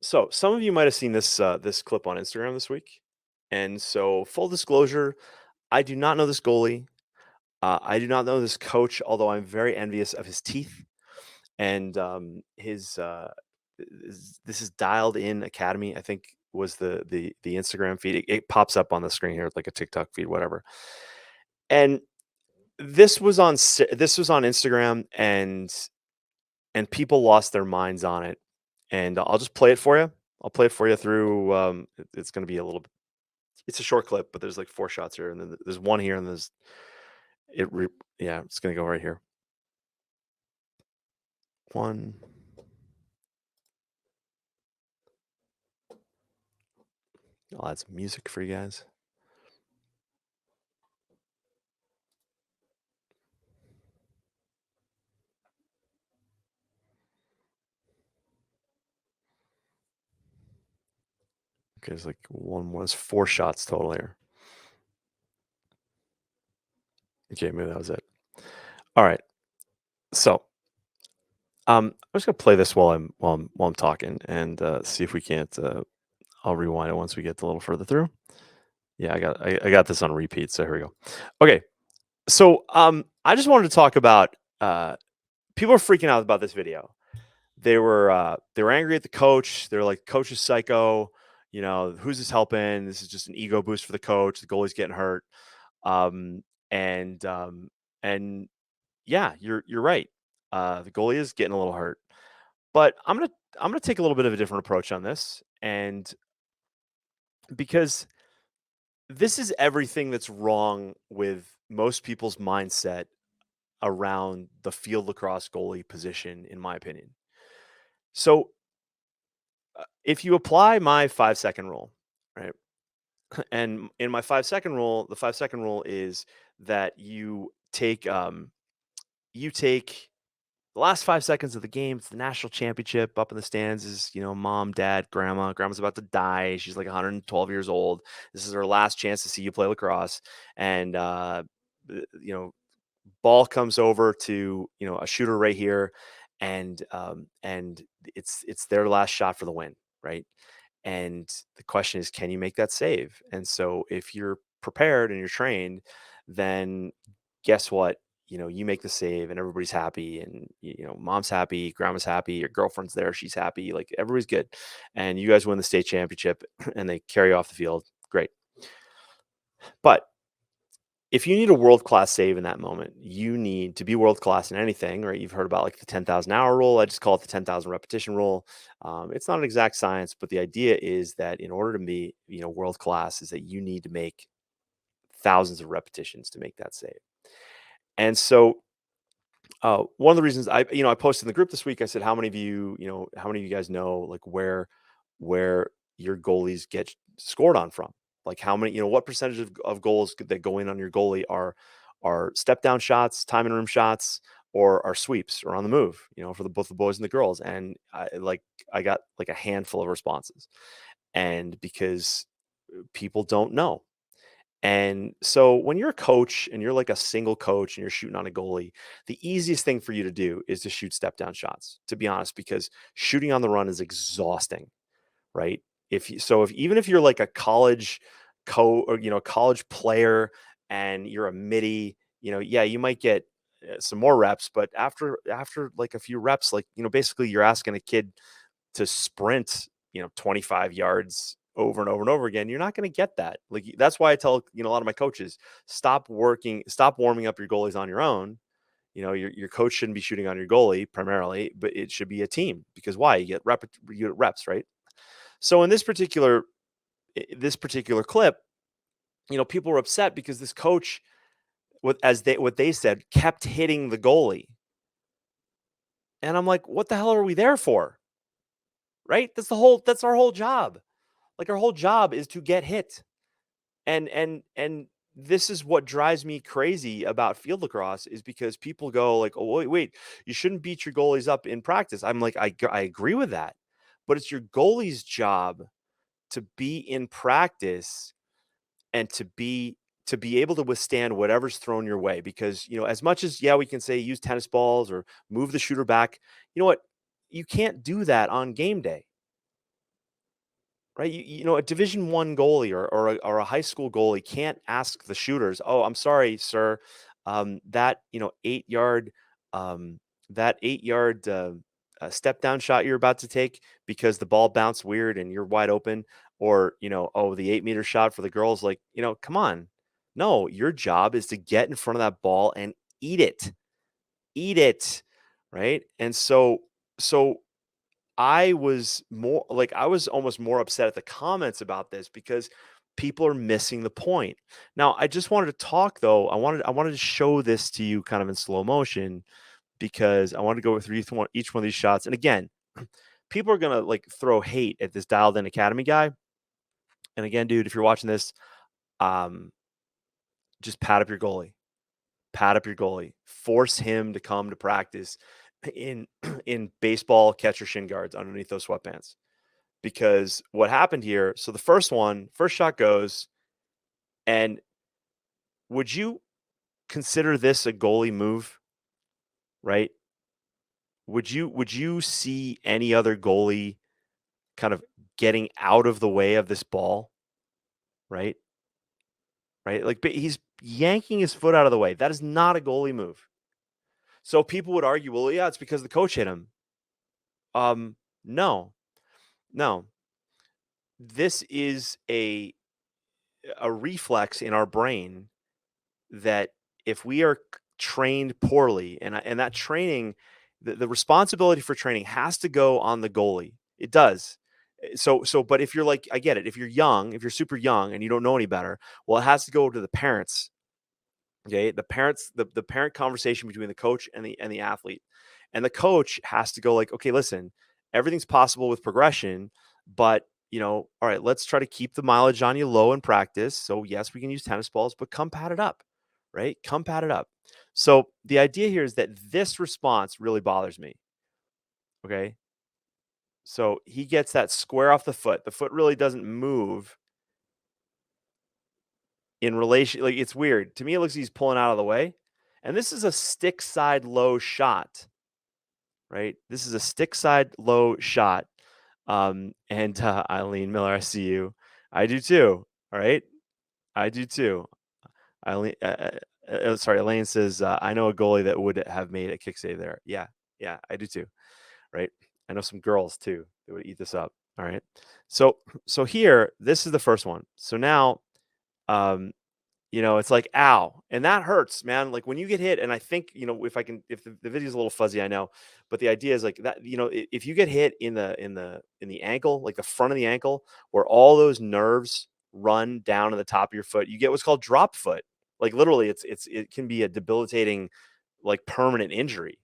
So some of you might have seen this clip on Instagram this week, and so full disclosure, I do not know this goalie. I do not know this coach, although I'm very envious of his teeth and his. This is Dialed In Academy, I think was the Instagram feed. It pops up on the screen here like a TikTok feed, whatever. And this was on Instagram, and people lost their minds on it. And I'll just play it for you. I'll play it for you through. It's going to be a little. It's a short clip, but there's like four shots here, and then there's one here, and there's it. Yeah, it's going to go right here. One. I'll add some music for you guys. Okay, there's like one more. There's four shots total here. Okay, maybe that was it. All right. So, I'm just gonna play this while I'm talking and see if we can't. I'll rewind it once we get a little further through. Yeah, I got this on repeat. So here we go. Okay, so I just wanted to talk about people are freaking out about this video. They were angry at the coach. They're like, coach is psycho. You know, who's this helping? This is just an ego boost for the coach. The goalie's getting hurt. Um, and and yeah, you're right. The goalie is getting a little hurt, but I'm gonna take a little bit of a different approach on this, and because this is everything that's wrong with most people's mindset around the field lacrosse goalie position, in my opinion. So if you apply my 5 second rule, right? And in my 5 second rule, the 5 second rule is that you take the last 5 seconds of the game. It's the national championship. Up in the stands is, mom, dad, grandma. Grandma's about to die. She's like 112 years old. This is her last chance to see you play lacrosse. And you know, ball comes over to a shooter right here, and it's their last shot for the win, right? And the question is, can you make that save? And so if you're prepared and you're trained, then guess what? You make the save and everybody's happy, and mom's happy, grandma's happy, your girlfriend's there, she's happy, like everybody's good. And you guys win the state championship and they carry off the field. Great. But if you need a world class save in that moment, you need to be world class in anything, right? You've heard about like the 10,000 hour rule. I just call it the 10,000 repetition rule. It's not an exact science, but the idea is that in order to be, world class, is that you need to make thousands of repetitions to make that save. And so, one of the reasons I posted in the group this week, I said, how many of you guys know like where your goalies get scored on from? Like how many, what percentage of goals that go in on your goalie are step down shots, time and room shots, or are sweeps or on the move, for both the boys and the girls. And I got like a handful of responses. And because people don't know. And so when you're a coach and you're like a single coach and you're shooting on a goalie, the easiest thing for you to do is to shoot step down shots, to be honest, because shooting on the run is exhausting, right? If even if you're like a college or college player and you're a midi, yeah, you might get some more reps, but after like a few reps, like basically you're asking a kid to sprint 25 yards over and over and over again. You're not going to get that. Like that's why I tell a lot of my coaches, stop warming up your goalies on your own. Your coach shouldn't be shooting on your goalie primarily, but it should be a team, because why? You get reps, right? So in this particular clip, people were upset because this coach, what they said, kept hitting the goalie. And I'm like, what the hell are we there for? Right? That's our whole job. Like our whole job is to get hit. And this is what drives me crazy about field lacrosse, is because people go like, oh wait, you shouldn't beat your goalies up in practice. I'm like, I agree with that, but it's your goalie's job to be in practice and to be able to withstand whatever's thrown your way. Because as much as, yeah, we can say use tennis balls or move the shooter back, you know what, you can't do that on game day. right? A Division 1 goalie or a high school goalie can't ask the shooters, "Oh, I'm sorry, sir, that 8 yard um, that 8 yard step down shot you're about to take because the ball bounced weird and you're wide open," or oh, the 8 meter shot for the girls. Like, come on, no, your job is to get in front of that ball and eat it, eat it, right? And so I was almost more upset at the comments about this because people are missing the point. Now, I just wanted to talk though. I wanted to show this to you kind of in slow motion because I wanted to go through each one of these shots. And again, people are gonna like throw hate at this dialed in academy guy. And again, dude, if you're watching this, um, just pad up your goalie. Pad up your goalie. Force him to come to practice in in baseball catcher shin guards underneath those sweatpants. Because what happened here, so the first shot goes, and would you consider this a goalie move, right? Would you see any other goalie kind of getting out of the way of this ball, right? Right? Like, but he's yanking his foot out of the way. That is not a goalie move. So people would argue, well, yeah, it's because the coach hit him. No, no. This is a reflex in our brain that if we are trained poorly, and that training, the responsibility for training has to go on the goalie. It does. But if you're like, I get it. If you're young, if you're super young and you don't know any better, well, it has to go to the parents. Okay, the parents, the parent conversation between the coach and the athlete, and the coach has to go like, okay, listen, everything's possible with progression, but all right, let's try to keep the mileage on you low in practice. So yes, we can use tennis balls, but come pat it up, right? Come pat it up. So the idea here is that this response really bothers me. Okay, so he gets that square off the foot. The foot really doesn't move in relation. Like, it's weird to me. It looks like he's pulling out of the way, and this is a stick side low shot, right? This is a stick side low shot. And Eileen Miller, I see you. I do too. All right, I do too. Eileen, sorry, Elaine says I know a goalie that would have made a kick save there. Yeah, yeah, I do too. Right. I know some girls too that would eat this up. All right. So here, this is the first one. So now, um, it's like, ow, and that hurts, man. Like when you get hit, and I think, if the video's a little fuzzy, I know, but the idea is like that, if you get hit in the ankle, like the front of the ankle, where all those nerves run down to the top of your foot, you get what's called drop foot. Like literally, it can be a debilitating, like permanent injury,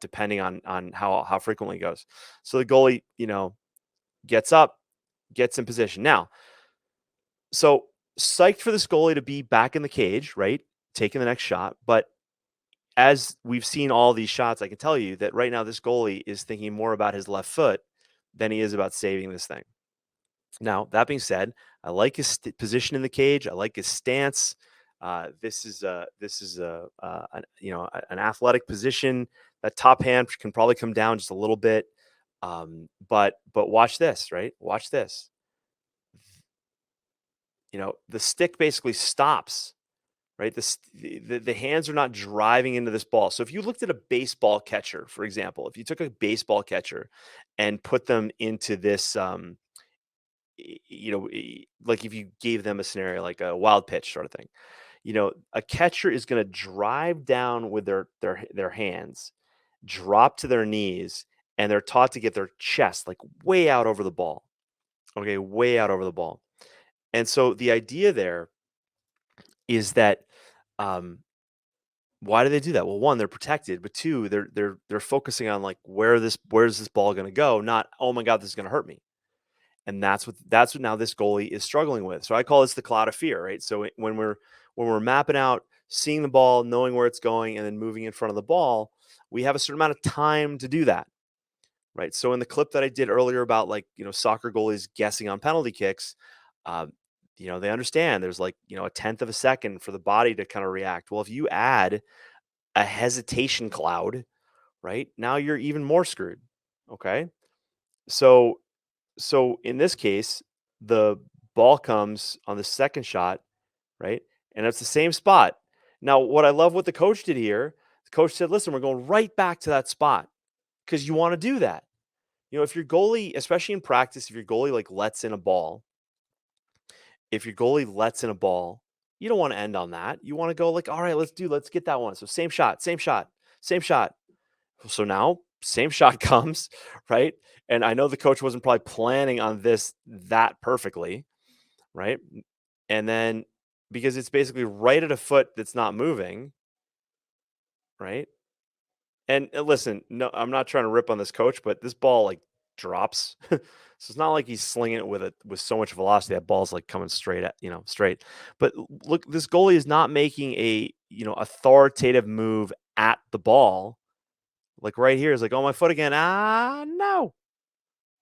depending on how frequently it goes. So the goalie, gets up, gets in position. Now, so psyched for this goalie to be back in the cage, right? Taking the next shot. But as we've seen all these shots, I can tell you that right now this goalie is thinking more about his left foot than he is about saving this thing. Now, that being said, I like his position in the cage. I like his stance. This is an athletic position. That top hand can probably come down just a little bit. But watch this, right? Watch this. The stick basically stops, right? The hands are not driving into this ball. So if you looked at a baseball catcher, for example, if you took a baseball catcher and put them into this, like if you gave them a scenario like a wild pitch sort of thing, a catcher is going to drive down with their hands, drop to their knees, and they're taught to get their chest like way out over the ball. Okay, way out over the ball. And so the idea there is that, um, why do they do that? Well, one, they're protected, but two, they're focusing on like where's this ball going to go, not oh my god, this is going to hurt me. And that's what now this goalie is struggling with. So I call this the cloud of fear, right? So when we're mapping out, seeing the ball, knowing where it's going, and then moving in front of the ball, we have a certain amount of time to do that, right? So in the clip that I did earlier about like soccer goalies guessing on penalty kicks, uh, they understand there's like a tenth of a second for the body to kind of react. Well, if you add a hesitation cloud, right now you're even more screwed. Okay, so So in this case, the ball comes on the second shot, right? And it's the same spot. Now, what I love what the coach did here, the coach said, listen, we're going right back to that spot because you want to do that. If your goalie, especially in practice, if your goalie like lets in a ball, if your goalie lets in a ball, you don't want to end on that. You want to go like, all right, let's get that one. So same shot, same shot, same shot. So now same shot comes, right? And I know the coach wasn't probably planning on this that perfectly, right? And then because it's basically right at a foot that's not moving, right? And listen, no, I'm not trying to rip on this coach, but this ball like drops. So it's not like he's slinging it with so much velocity that ball's like coming straight at, straight. But look, this goalie is not making a, authoritative move at the ball. Like right here is like, oh, my foot again. Ah, no.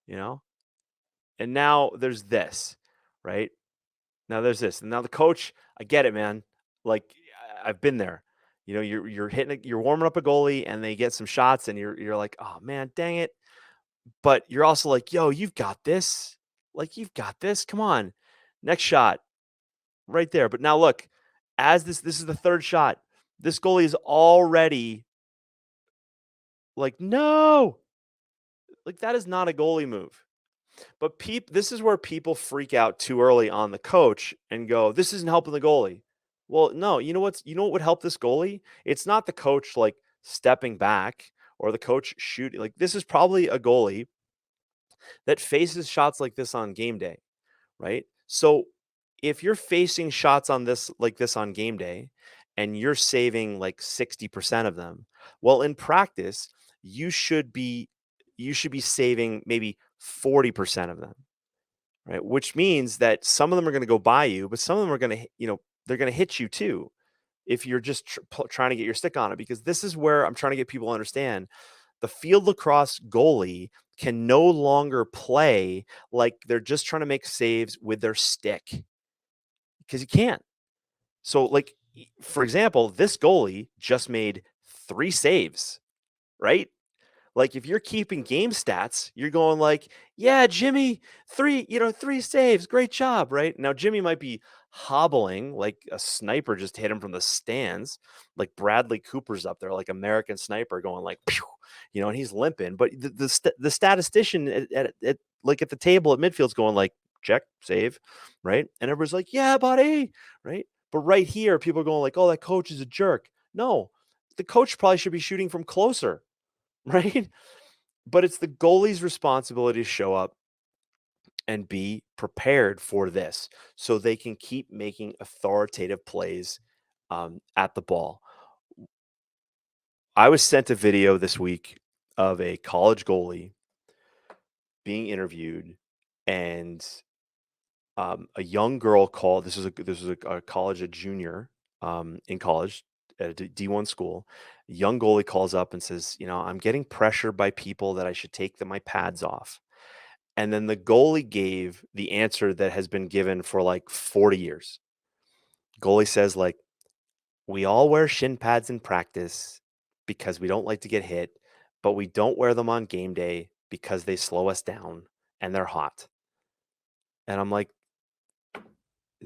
You know? And now there's this, right? Now there's this. And now the coach, I get it, man. Like I've been there. You're hitting you're warming up a goalie and they get some shots and you're like, "Oh man, dang it." But you're also like, "Yo, you've got this. Like you've got this. Come on. Next shot. Right there." But now look, as this is the third shot. This goalie is already like, "No." Like that is not a goalie move. But this is where people freak out too early on the coach and go, "This isn't helping the goalie." Well, no, you know what would help this goalie? It's not the coach like stepping back or the coach shooting. Like this is probably a goalie that faces shots like this on game day, right? So if you're facing shots on this like this on game day and you're saving like 60% of them, well, in practice, you should be you should be saving maybe 40% of them, right? Which means that some of them are going to go by you, but some of them are going to, they're going to hit you too if you're just trying to get your stick on it. Because this is where I'm trying to get people to understand the field lacrosse goalie can no longer play like they're just trying to make saves with their stick because you can't. So, like, for example, this goalie just made 3 saves, right? Like if you're keeping game stats, you're going like, yeah, Jimmy, 3 saves, great job, right? Now Jimmy might be hobbling like a sniper just hit him from the stands, like Bradley Cooper's up there, like American Sniper going like, pew, and he's limping. But the statistician like at the table at midfield's going like, check, save, right? And everybody's like, yeah, buddy, right? But right here, people are going like, oh, that coach is a jerk. No, the coach probably should be shooting from closer, right? But it's the goalie's responsibility to show up and be prepared for this so they can keep making authoritative plays at the ball. I was sent a video this week of a college goalie being interviewed, and a young girl called. This was a college, a junior in college at a D1 school. A young goalie calls up and says, I'm getting pressured by people that I should take my pads off. And then the goalie gave the answer that has been given for like 40 years. Goalie says, like, we all wear shin pads in practice because we don't like to get hit, but we don't wear them on game day because they slow us down and they're hot. And I'm like,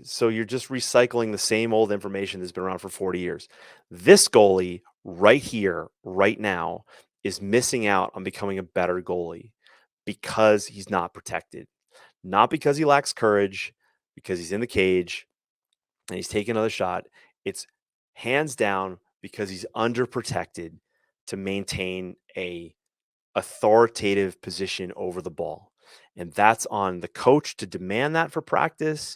so you're just recycling the same old information that's been around for 40 years. This goalie right here, right now, is missing out on becoming a better goalie because he's not protected. Not because he lacks courage, because he's in the cage and he's taking another shot. It's hands down because he's underprotected to maintain a authoritative position over the ball. And that's on the coach to demand that for practice.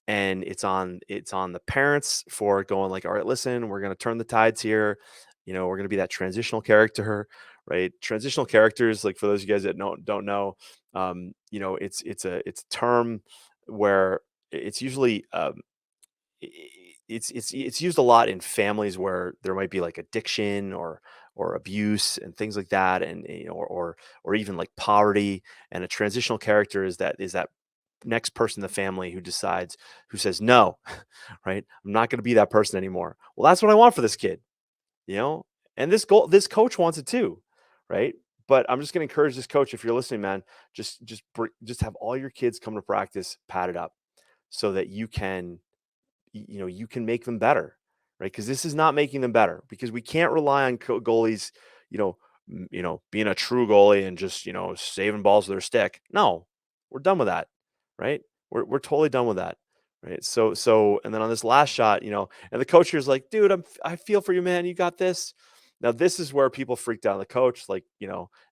And it's on the parents for going like, all right, listen, we're gonna turn the tides here. We're gonna be that transitional character, right? Transitional characters, like for those of you guys that don't know, it's a term where it's usually it's used a lot in families where there might be like addiction or abuse and things like that, and or even like poverty. And a transitional character is that next person in the family who says no, right? I'm not going to be that person anymore. Well, that's what I want for this kid, you know. And this coach wants it too, right? But I'm just going to encourage this coach, if you're listening, man, just have all your kids come to practice padded up so that you can you can make them better, right? Because this is not making them better, because we can't rely on goalies, you know, being a true goalie and just saving balls with their stick. No, we're done with that, right? We're totally done with that, right? So and then on this last shot, and the coach here's like, dude, I feel for you, man. You got this. Now this is where people freaked out. The coach, like,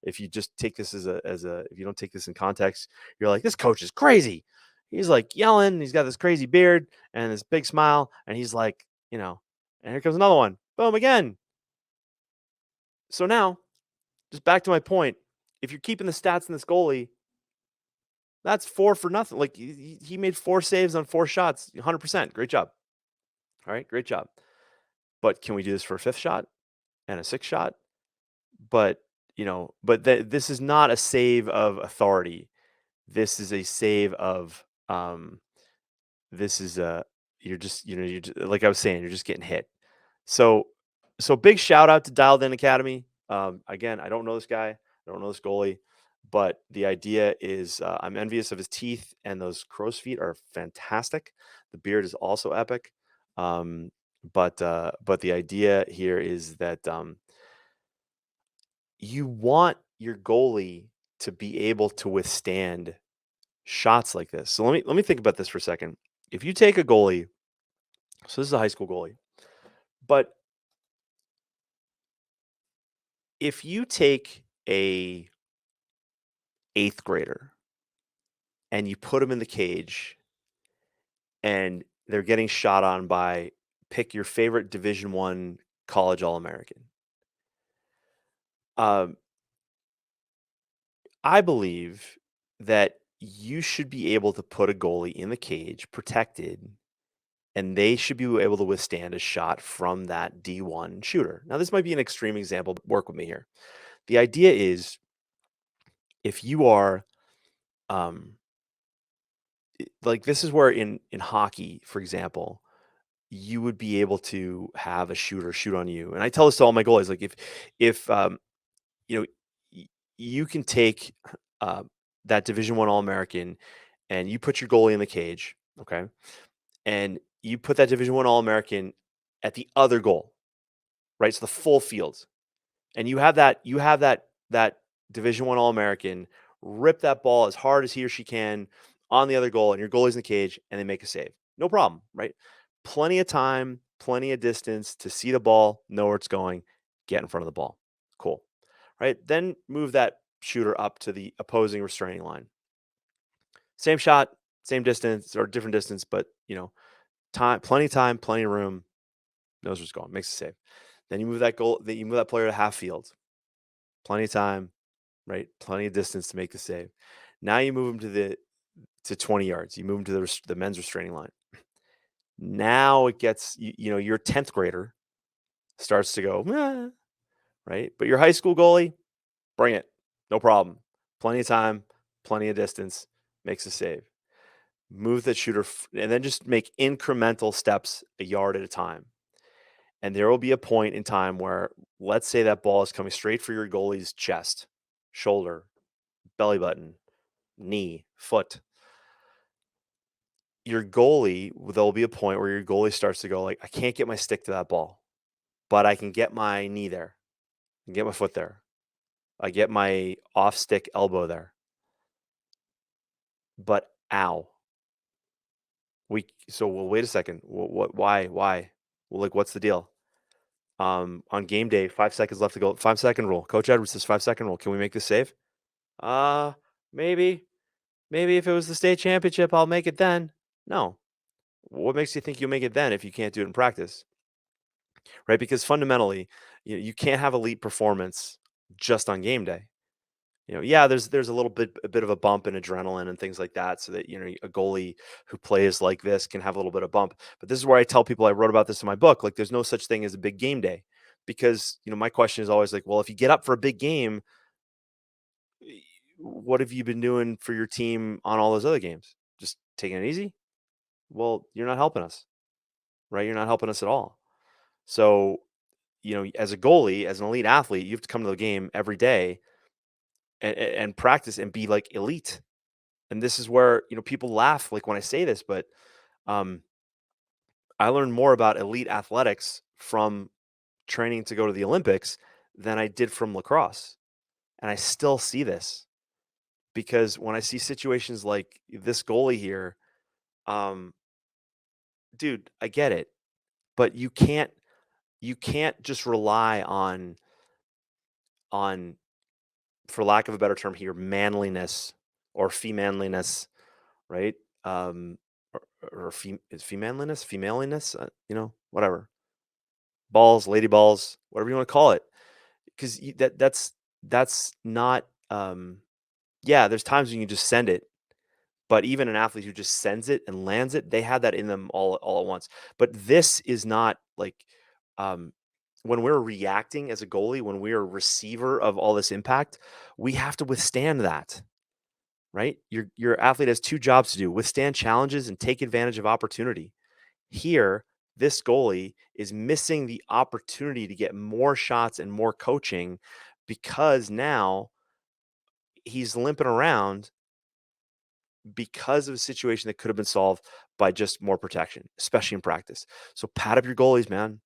if you just take this as a if you don't take this in context, you're like, this coach is crazy. He's like yelling. He's got this crazy beard and this big smile, and he's like, and here comes another one. Boom again. So now, just back to my point, if you're keeping the stats in this goalie, that's 4 for nothing. Like, he made 4 saves on 4 shots, 100%. Great job. All right, great job. But can we do this for a 5th shot and a 6th shot? But this is not a save of authority. This is a save of this is a like I was saying, you're just getting hit. So big shout out to Dialed In Academy. Again, I don't know this guy, I don't know this goalie, but the idea is, I'm envious of his teeth, and those crow's feet are fantastic. The beard is also epic. But the idea here is that, you want your goalie to be able to withstand shots like this. So let me think about this for a second. If you take a goalie, so this is a high school goalie, but if you take a 8th grader and you put them in the cage and they're getting shot on by, pick your favorite Division 1 college All-American. Um, I believe that you should be able to put a goalie in the cage protected, and they should be able to withstand a shot from that D1 shooter. Now, this might be an extreme example, but work with me here. The idea is, if you are, like, this is where in hockey, for example, you would be able to have a shooter shoot on you. And I tell this to all my goalies, like, if you know you can take uh, that Division 1 All-American and you put your goalie in the cage, okay, and you put that Division 1 All-American at the other goal, right? So the full field, and you have that Division 1 All-American rip that ball as hard as he or she can on the other goal, and your goalie's in the cage, and they make a save. No problem, right? Plenty of time, plenty of distance to see the ball, know where it's going, get in front of the ball. Cool. Right? Then move that shooter up to the opposing restraining line. Same shot, same distance, or different distance, but time, plenty of room, knows where it's going, makes a save. Then you move that player to half field. Plenty of time, right? Plenty of distance to make the save. Now you move him to 20 yards. You move him to the men's restraining line. Now it gets, your 10th grader starts to go, right? But your high school goalie, bring it. No problem. Plenty of time, plenty of distance, makes a save. Move that shooter, and then just make incremental steps a yard at a time. And there will be a point in time where, let's say that ball is coming straight for your goalie's chest, shoulder, belly button, knee, foot. Your goalie, there'll be a point where your goalie starts to go, like, I can't get my stick to that ball, but I can get my knee there, I can get my foot there, I get my off stick elbow there. But ow. Well, wait a second. Why? Well, like, what's the deal? On game day, 5 seconds left to go. 5-second rule. Coach Edwards says 5-second rule. Can we make this save? Uh, maybe. Maybe if it was the state championship, I'll make it then. No. What makes you think you'll make it then if you can't do it in practice? Right? Because fundamentally, you can't have elite performance just on game day. Yeah, there's a bit of a bump in adrenaline and things like that, so that a goalie who plays like this can have a little bit of bump. But this is where I tell people, I wrote about this in my book, like, there's no such thing as a big game day, because my question is always like, well, if you get up for a big game, what have you been doing for your team on all those other games? Just taking it easy? Well, you're not helping us, right? You're not helping us at all. So, as a goalie, as an elite athlete, you have to come to the game every day and practice and be like elite. And this is where, people laugh like when I say this, but um, I learned more about elite athletics from training to go to the Olympics than I did from lacrosse. And I still see this because when I see situations like this goalie here, um, dude, I get it, but you can't just rely on for lack of a better term here, manliness or femaliness, right? Um, or is femaliness, whatever, balls, lady balls, whatever you want to call it, because that's not. Yeah, there's times when you just send it, but even an athlete who just sends it and lands it, they had that in them all at once. But this is not like um, when we're reacting as a goalie, when we're a receiver of all this impact, we have to withstand that, right? Your athlete has two jobs to do: withstand challenges and take advantage of opportunity. Here, this goalie is missing the opportunity to get more shots and more coaching because now he's limping around because of a situation that could have been solved by just more protection, especially in practice. So pad up your goalies, man.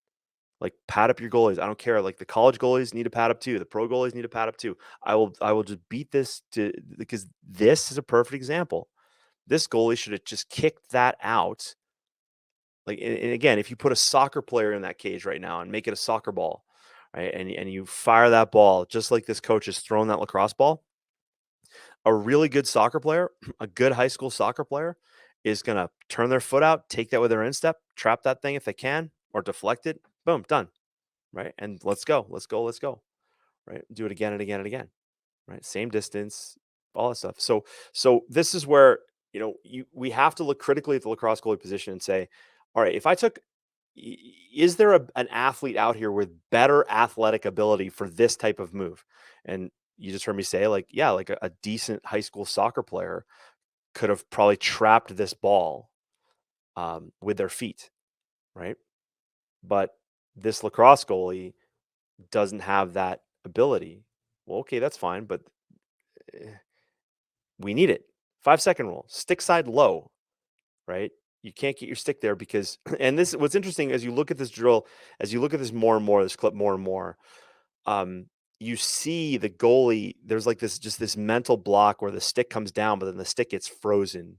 Like pad up your goalies. I don't care. Like the college goalies need to pad up too. The pro goalies need to pad up too. I will just beat this to because this is a perfect example. This goalie should have just kicked that out. Like and again, if you put a soccer player in that cage right now and make it a soccer ball, right? And you fire that ball just like this coach is throwing that lacrosse ball, a really good soccer player, a good high school soccer player is going to turn their foot out, take that with their instep, trap that thing if they can, or deflect it. Boom, done. Right. And let's go. Let's go. Let's go. Right. Do it again and again and again. Right. Same distance, all that stuff. So this is where, we have to look critically at the lacrosse goalie position and say, all right, if I took, is there an athlete out here with better athletic ability for this type of move? And you just heard me say, like, yeah, like a decent high school soccer player could have probably trapped this ball with their feet, right? But this lacrosse goalie doesn't have that ability. Well, okay, that's fine, but eh, we need it. 5-second rule, stick side low, right? You can't get your stick there because, and this, what's interesting as you look at this drill, as you look at this more and more, this clip more and more, um, you see the goalie, there's like this mental block where the stick comes down, but then the stick gets frozen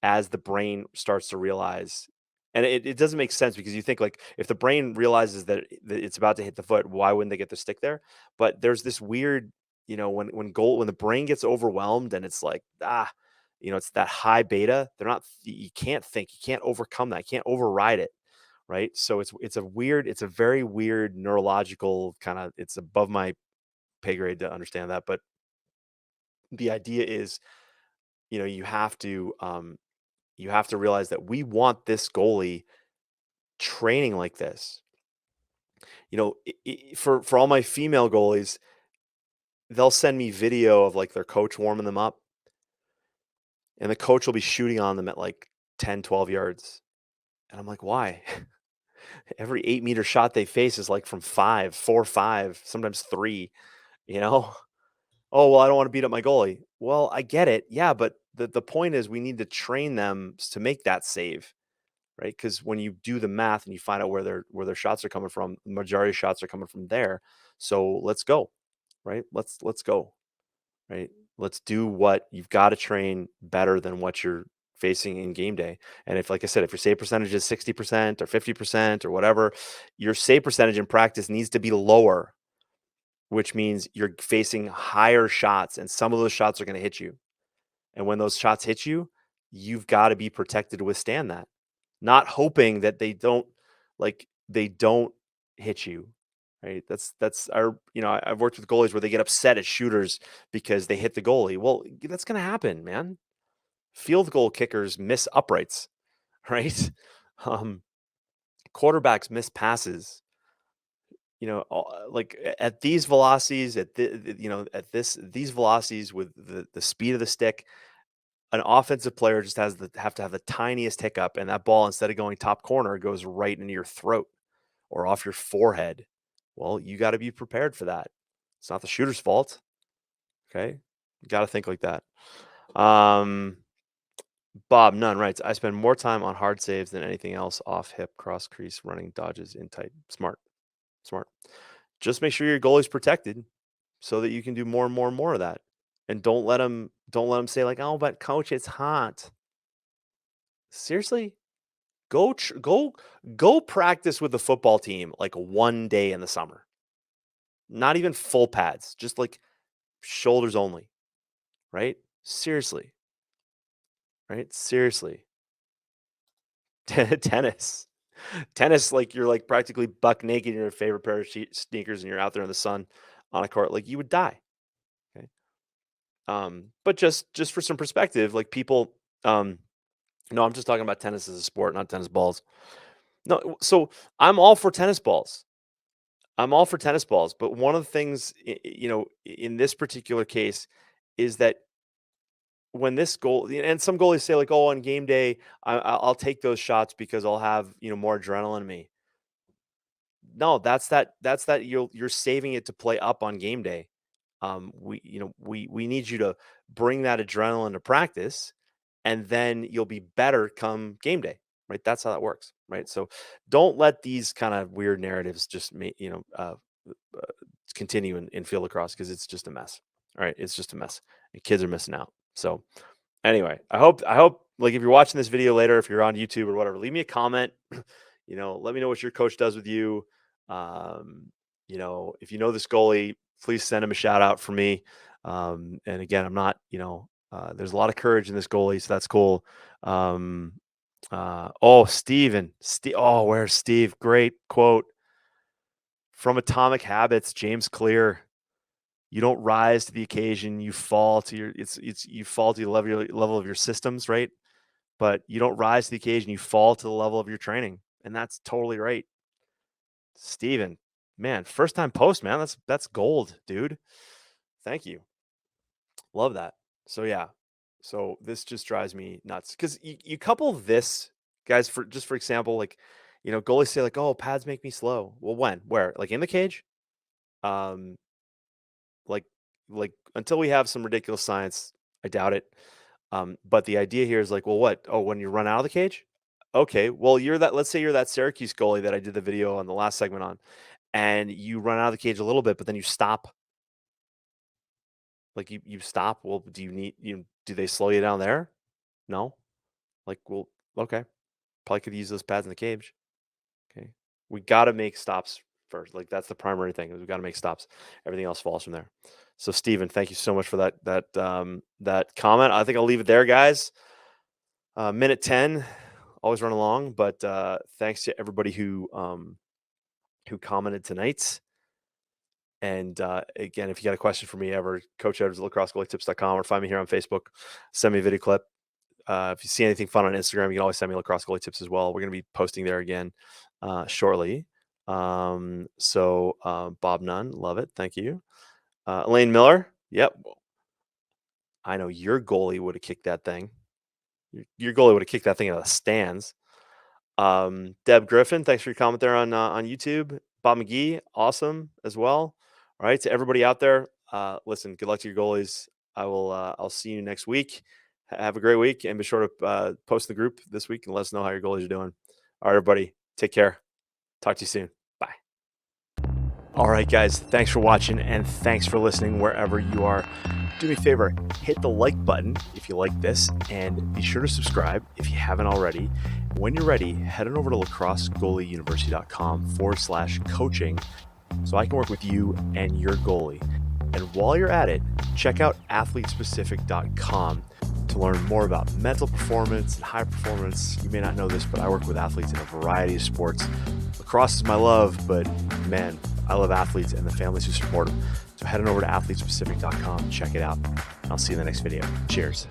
as the brain starts to realize. And it doesn't make sense because you think like if the brain realizes that it's about to hit the foot, why wouldn't they get the stick there? But there's this weird, when the brain gets overwhelmed and it's like, it's that high beta, they're not, you can't think, you can't overcome that, you can't override it. Right. So it's a very weird neurological kind of, it's above my pay grade to understand that. But the idea is, you have to realize that we want this goalie training like this. For all my female goalies, they'll send me video of like their coach warming them up, and the coach will be shooting on them at like 10, 12 yards. And I'm like, why? Every 8-meter shot they face is like from 5, 4, 5, sometimes 3, you know? Oh, well, I don't want to beat up my goalie. Well, I get it. Yeah, but the point is we need to train them to make that save. Right? Because when you do the math and you find out where their shots are coming from, the majority of shots are coming from there. So let's go, right? Let's go, right? Let's do what you've got to train better than what you're facing in game day. And if, like I said, if your save percentage is 60% or 50% or whatever, your save percentage in practice needs to be lower, which means you're facing higher shots, and some of those shots are going to hit you. And when those shots hit you, you've got to be protected to withstand that. Not hoping that they don't hit you, right? That's our, I've worked with goalies where they get upset at shooters because they hit the goalie. Well, that's going to happen, man. Field goal kickers miss uprights, right? Um, Quarterbacks miss passes. Like at these velocities, these velocities with the speed of the stick, an offensive player just have to have the tiniest hiccup, and that ball, instead of going top corner, goes right into your throat or off your forehead. Well, you got to be prepared for that. It's not the shooter's fault. Okay, got to think like that. Bob Nunn writes, I spend more time on hard saves than anything else, off hip, cross crease, running dodges in tight. Smart. Just make sure your goalie's protected so that you can do more and more and more of that. And don't let them say like, oh, but coach, it's hot. Seriously, go practice with the football team like one day in the summer. Not even full pads, just like shoulders only. Right? Seriously. Right? Seriously. Tennis, like you're like practically buck naked in your favorite pair of sneakers and you're out there in the sun on a court, like you would die. Okay. But just for some perspective, like people, no, I'm just talking about tennis as a sport, not tennis balls. No, so I'm all for tennis balls. But one of the things, in this particular case, is that when this goal, and some goalies say like, oh, on game day, I'll take those shots because I'll have more adrenaline in me. No, that's that you're saving it to play up on game day. We need you to bring that adrenaline to practice, and then you'll be better come game day, right? That's how that works, right? So don't let these kind of weird narratives just continue in field lacrosse, because it's just a mess. All right, it's just a mess, and kids are missing out. So anyway, I hope like if you're watching this video later, if you're on YouTube or whatever, leave me a comment. Let me know what your coach does with you. If you know this goalie, please send him a shout out for me. And again, I'm not, there's a lot of courage in this goalie, so that's cool. Steven. Oh, where's Steve? Great quote from Atomic Habits, James Clear. You don't rise to the occasion, you fall to you fall to the level of your systems, right? But you don't rise to the occasion, you fall to the level of your training. And that's totally right. Steven, man, first time post, man. That's gold, dude. Thank you. Love that. So yeah. So this just drives me nuts, because you couple this, guys, for example, like, goalies say like, oh, pads make me slow. Well, when? Where? Like in the cage? Um, like until we have some ridiculous science, I doubt it. But the idea here is like, well, what? Oh, when you run out of the cage? Okay, well, let's say you're that Syracuse goalie that I did the video on the last segment on, and you run out of the cage a little bit, but then you stop. Like you stop. Well, do they slow you down there? No. Like, well, okay. Probably could use those pads in the cage. Okay. We got to make stops first. Like that's the primary thing, is we got to make stops. Everything else falls from there. So Steven, thank you so much for that comment. I think I'll leave it there, guys. Minute 10, always run along, but thanks to everybody who commented tonight. And again, if you got a question for me ever, Coach Edwards at lacrossegoalietips.com, or find me here on Facebook. Send me a video clip. If you see anything fun on Instagram, you can always send me Lacrosse Goalie Tips as well. We're going to be posting there again shortly. Bob Nunn, love it. Thank you. Elaine Miller. Yep. I know your goalie would have kicked that thing. Your goalie would have kicked that thing out of the stands. Deb Griffin, thanks for your comment there on YouTube. Bob McGee, awesome as well. All right, to everybody out there, listen, good luck to your goalies. I'll see you next week. Have a great week, and be sure to post in the group this week and let us know how your goalies are doing. All right, everybody, take care. Talk to you soon. Bye. All right, guys, thanks for watching, and thanks for listening wherever you are. Do me a favor, hit the like button if you like this, and be sure to subscribe if you haven't already. When you're ready, head on over to lacrossegoalieuniversity.com/coaching so I can work with you and your goalie. And while you're at it, check out athletespecific.com to learn more about mental performance and high performance. You may not know this, but I work with athletes in a variety of sports. Lacrosse is my love, but man, I love athletes and the families who support them. So head on over to athletespecific.com, check it out. I'll see you in the next video. Cheers.